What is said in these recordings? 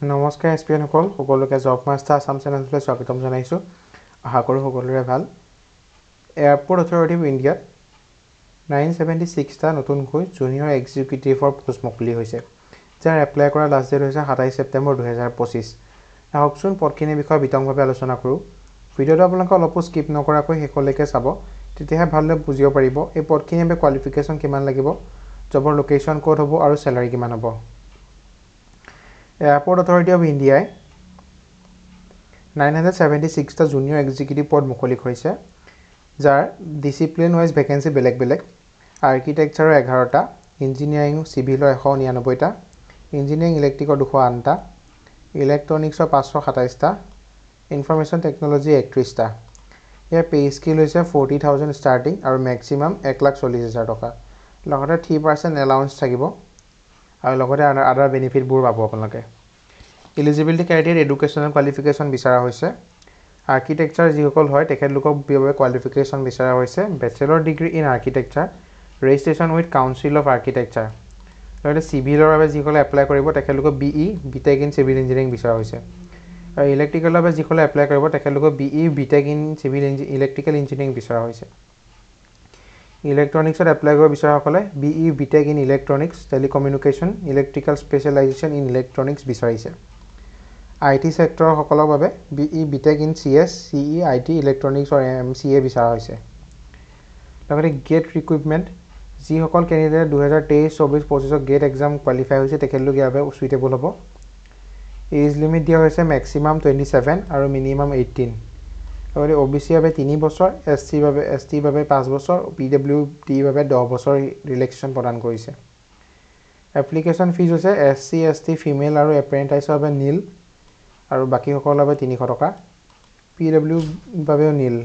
নমস্কাৰ এছপিএন সকলোকে job master Assam চেনেললৈ স্বাগতম জনাইছোঁ। আশা কৰোঁ সকলোৰে ভাল। এয়াৰপৰ্ট অথৰিটি অফ ইণ্ডিয়াত 976টা নতুনকৈ জুনিয়ৰ এক্সিকিউটিভৰ পোষ্ট মুকলি হৈছে, যাৰ এপ্লাই কৰা লাষ্ট ডেট হৈছে 27 ছেপ্টেম্বৰ 2025। আহকচোন পদখিনিৰ বিষয়ে বিতংভাৱে আলোচনা কৰোঁ। ভিডিঅ'টো আপোনালোকে অলপো স্কিপ নকৰাকৈ শেষলৈকে চাব, তেতিয়াহে ভালদৰে বুজিব পাৰিব এই পদখিনিৰ বাবে কোৱালিফিকেশ্যন কিমান লাগিব, জবৰ লোকেশ্যন ক'ত হ'ব আৰু চেলাৰী কিমান হ'ব। এয়াৰপৰ্ট অথৰিটি অফ ইণ্ডিয়াই 976টা জুনিয়ৰ এক্সিকিউটিভ পদ মুকলি কৰিছে, যাৰ ডিচিপ্লিন ৱাইজ ভেকেঞ্চি বেলেগ বেলেগ। আৰ্কিটেকচাৰৰ 11টা, ইঞ্জিনিয়াৰিং চিভিলৰ 199টা, ইঞ্জিনিয়াৰিং ইলেক্ট্ৰিকৰ 208টা, ইলেক্ট্ৰনিক্সৰ 527টা, ইনফৰমেশ্যন টেকন'লজি 31টা। ইয়াৰ পে স্কেল হৈছে 40,000 ষ্টাৰ্টিং আৰু মেক্সিমাম 1,40,000 টকা। লগতে 3% এলাউঞ্চ থাকিব আৰু লগতে আদাৰ বেনিফিটবোৰ পাব আপোনালোকে। এলিজিবিলিটি ক্ৰাইটেৰিয়াত এডুকেশ্যনেল কোৱালিফিকেশ্যন বিচৰা হৈছে। আৰ্কিটেকচাৰ যিসকল হয় তেখেতলোকৰ বাবে কোৱালিফিকেশ্যন বিচৰা হৈছে bachelor degree in architecture, registration with council of architecture. লগতে চিভিলৰ বাবে যিসকলে এপ্লাই কৰিব তেখেতলোকক বিটেক ইন চিভিল ইঞ্জিনিয়াৰিং বিচৰা হৈছে। আৰু ইলেক্ট্ৰিকেলৰ বাবে যিসকলে এপ্লাই কৰিব তেখেতলোকক B Tech in civil electrical engineering বিচৰা হৈছে। ইলেক্ট্ৰনিক্সত এপ্লাই কৰিব বিচৰাসকলে B Tech in electronics, telecommunication, electrical specialisation in electronics বিচাৰিছে। IT ছেক্টৰসকলৰ বাবে B Tech in CS, CE, IT, electronics আৰু MCA বিচৰা হৈছে। লগতে গেট ৰিকুইপমেণ্ট, যিসকল কেণ্ডিডেটে 2023-24-25 গেট এক্সাম কোৱালিফাই হৈছে তেখেতলোক ইয়াৰ বাবে চুইটেবল হ'ব। এজ লিমিট দিয়া হৈছে মেক্সিমাম 27 আৰু মিনিমাম 18। লগতে OBC বাবে 3 বছৰ, STৰ বাবে 5 বছৰ, PWDৰ বাবে 10 বছৰ ৰিলেক্সেশ্যন প্ৰদান কৰিছে। এপ্লিকেশ্যন ফিজ হৈছে SC, ST, ফিমেল আৰু এপ্ৰেণ্টাইছৰ বাবে নীল আৰু বাকীসকলৰ বাবে 300 টকা, PW বাবেও নীল।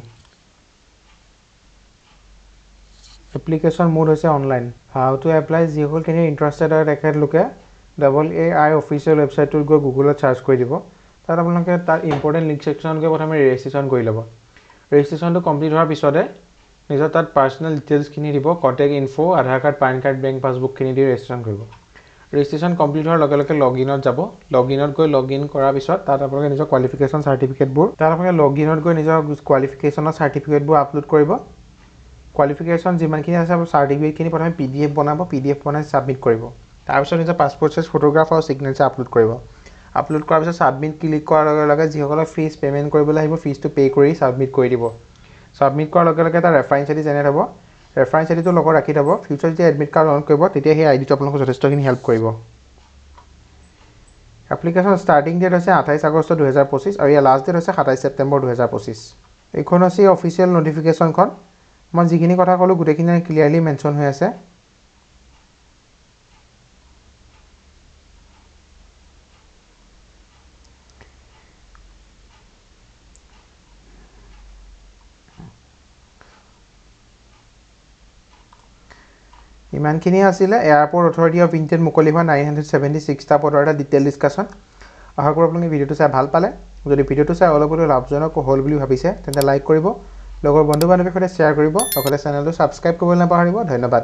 এপ্লিকেশ্যন মোড হৈছে অনলাইন। হাউ টু এপ্লাই, যিসকল কেণ্ডিডেট ইণ্টাৰেষ্টেড হয় তেখেতলোকে AI অফিচিয়েল ৱেবছাইটটোত গৈ গুগলত চাৰ্চ কৰি দিব। তাত আপোনালোকে তাৰ ইম্পৰ্টেণ্ট লিংক ছেকশ্যনত গৈ প্ৰথমে ৰেজিষ্ট্ৰেশ্যন কৰি ল'ব। ৰেজিষ্ট্ৰেশ্যনটো কমপ্লিট হোৱাৰ পিছতে নিজৰ তাত পাৰ্চনেল ডিটেইলছখিনি দিব, কণ্টেক্ট ইনফো, আধাৰ কাৰ্ড, পান কাৰ্ড, বেংক পাছবুকখিনি দি ৰেজিষ্ট্ৰেশ্যন কৰিব। ৰেজিষ্ট্ৰেশ্যন কমপ্লিট হোৱাৰ লগে লগে লগইনত যাব। লগইনত গৈ লগইন কৰাৰ পিছত তাত আপোনালোকে নিজৰ কোৱালিফিকেশ্যন চাৰ্টিফিকেটবোৰ আপলোড কৰিব। কোৱালিফিকেশ্যন যিমানখিনি আছে চাৰ্টিফিকেটখিনি প্ৰথমে PDF বনাব, PDF বনাই ছাবমিট কৰিব। তাৰপিছত নিজৰ পাছপৰ্ট চাইজ ফটোগ্ৰাফ আৰু ছিগনেচাৰ আপলোড কৰিব। আপলোড কৰাৰ পিছত ছাবমিট ক্লিক কৰাৰ লগে লগে যিসকলে ফিজ পে'মেণ্ট কৰিবলৈ আহিব ফিজটো পে' কৰি ছাবমিট কৰি দিব। ছাবমিট কৰাৰ লগে লগে তাৰ ৰেফাৰেঞ্চ আইডি জেনেৰেট হ'ব। ৰেফাৰেঞ্চ আইডিটো লগত ৰাখি থ'ব। ফিউচাৰ যেতিয়া এডমিট কাৰ্ড অন কৰিব তেতিয়া সেই আইডিটো আপোনালোকক যথেষ্টখিনি হেল্প কৰিব। এপ্লিকেশ্যন ষ্টাৰ্টিং ডেট হৈছে 28 আগষ্ট 2025 আৰু ইয়াৰ লাষ্ট ডেট হৈছে 27 ছেপ্টেম্বৰ 2025। এইখন হৈছে অফিচিয়েল নটিফিকেশ্যনখন। মই যিখিনি কথা ক'লোঁ গোটেইখিনি ক্লিয়াৰলি মেনশ্যন হৈ আছে। ইমানখিনি আছিলে এয়াৰপৰ্ট অথৰিটি অফ ইণ্ডিয়াত মুকলি হোৱা 976টা পদৰ এটা ডিটেইল ডিছকাশ্যন। আশা কৰোঁ আপোনালোকে ভিডিঅ'টো চাই ভাল পালে। যদি ভিডিঅ'টো চাই অলপ হ'লেও লাভজনক হ'ল বুলি ভাবিছে তেন্তে লাইক কৰিব, লগৰ বন্ধু বান্ধৱীৰ সৈতে শ্বেয়াৰ কৰিব, লগতে চেনেলটো ছাবস্ক্ৰাইব কৰিবলৈ নাপাহৰিব। ধন্যবাদ।